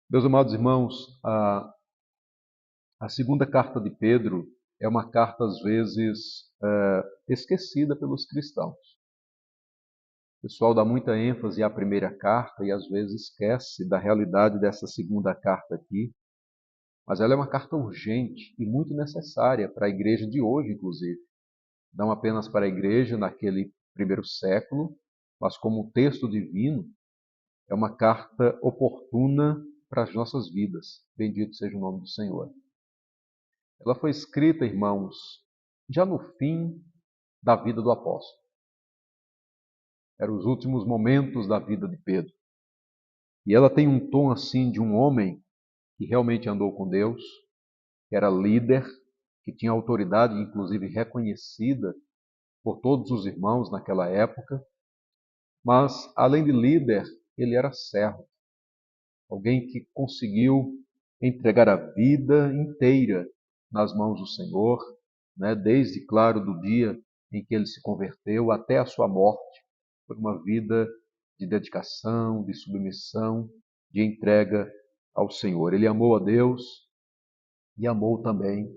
Meus amados irmãos, a segunda carta de Pedro é uma carta, às vezes, esquecida pelos cristãos. O pessoal dá muita ênfase à primeira carta e, às vezes, esquece da realidade dessa segunda carta aqui. Mas ela é uma carta urgente e muito necessária para a igreja de hoje, inclusive. Não apenas para a igreja naquele primeiro século, mas como texto divino, é uma carta oportuna para as nossas vidas. Bendito seja o nome do Senhor. Ela foi escrita, irmãos, já no fim da vida do apóstolo. Eram os últimos momentos da vida de Pedro. E ela tem um tom assim de um homem que realmente andou com Deus, que era líder, que tinha autoridade, inclusive reconhecida por todos os irmãos naquela época. Mas, além de líder, ele era servo. Alguém que conseguiu entregar a vida inteira nas mãos do Senhor, né? Desde, claro, do dia em que ele se converteu até a sua morte. Foi uma vida de dedicação, de submissão, de entrega ao Senhor. Ele amou a Deus e amou também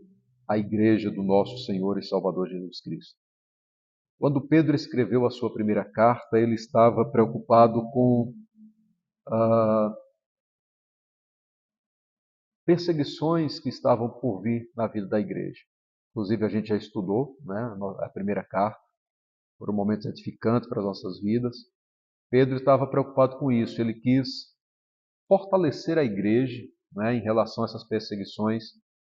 a igreja do nosso Senhor e Salvador Jesus Cristo. Quando Pedro escreveu a sua primeira carta, ele estava preocupado com perseguições que estavam por vir na vida da igreja. Inclusive, a gente já estudou, né, a primeira carta, foram momentos edificantes para as nossas vidas. Pedro estava preocupado com isso, ele quis fortalecer a igreja, né, em relação a essas perseguições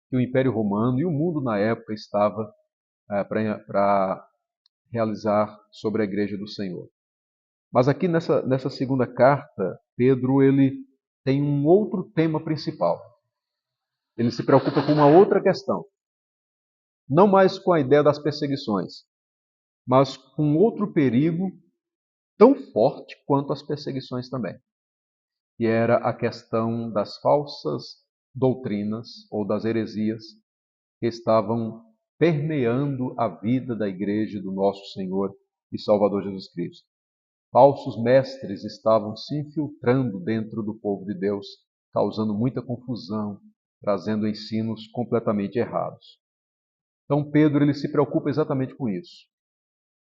que o Império Romano e o mundo na época estava para realizar sobre a igreja do Senhor. Mas aqui nessa segunda carta, Pedro ele tem um outro tema principal. Ele se preocupa com uma outra questão. Não mais com a ideia das perseguições, mas com outro perigo tão forte quanto as perseguições também, que era a questão das falsas doutrinas ou das heresias que estavam permeando a vida da igreja do nosso Senhor e Salvador Jesus Cristo. Falsos mestres estavam se infiltrando dentro do povo de Deus, causando muita confusão, trazendo ensinos completamente errados. Então Pedro ele se preocupa exatamente com isso.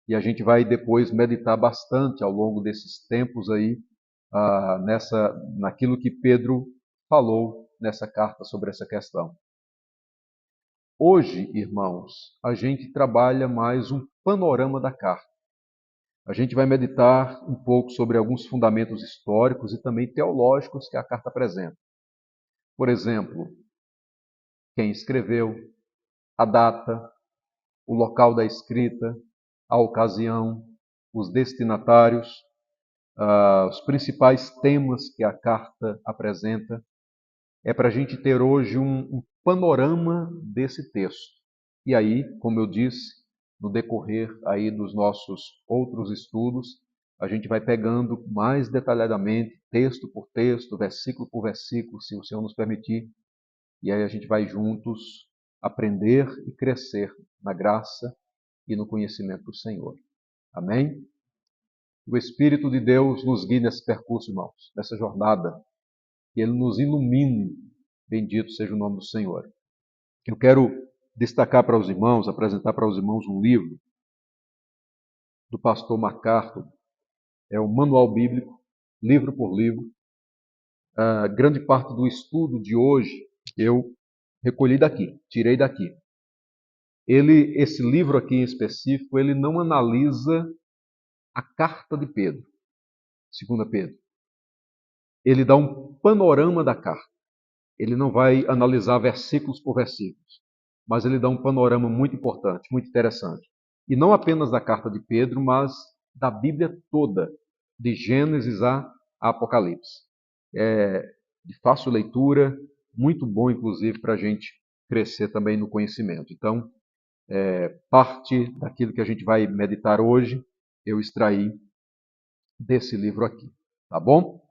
E a gente vai depois meditar bastante ao longo desses tempos aí, naquilo que Pedro falou nessa carta sobre essa questão. Hoje, irmãos, a gente trabalha mais um panorama da carta. A gente vai meditar um pouco sobre alguns fundamentos históricos e também teológicos que a carta apresenta. Por exemplo, quem escreveu, a data, o local da escrita, a ocasião, os destinatários, os principais temas que a carta apresenta. É para a gente ter hoje um panorama desse texto. E aí, como eu disse, no decorrer aí dos nossos outros estudos, a gente vai pegando mais detalhadamente, texto por texto, versículo por versículo, se o Senhor nos permitir. E aí a gente vai juntos aprender e crescer na graça e no conhecimento do Senhor. Amém? O Espírito de Deus nos guie nesse percurso, irmãos, nessa jornada. Que Ele nos ilumine. Bendito seja o nome do Senhor. Eu quero destacar para os irmãos, apresentar para os irmãos um livro do pastor MacArthur. É o Manual Bíblico, livro por livro. A grande parte do estudo de hoje eu recolhi daqui, tirei daqui. Esse livro aqui em específico, ele não analisa a carta de Pedro, 2 Pedro. Ele dá um panorama da carta. Ele não vai analisar versículos por versículos, mas ele dá um panorama muito importante, muito interessante. E não apenas da carta de Pedro, mas da Bíblia toda, de Gênesis a Apocalipse. É de fácil leitura, muito bom, inclusive, para a gente crescer também no conhecimento. Então, parte daquilo que a gente vai meditar hoje, eu extraí desse livro aqui. Tá bom?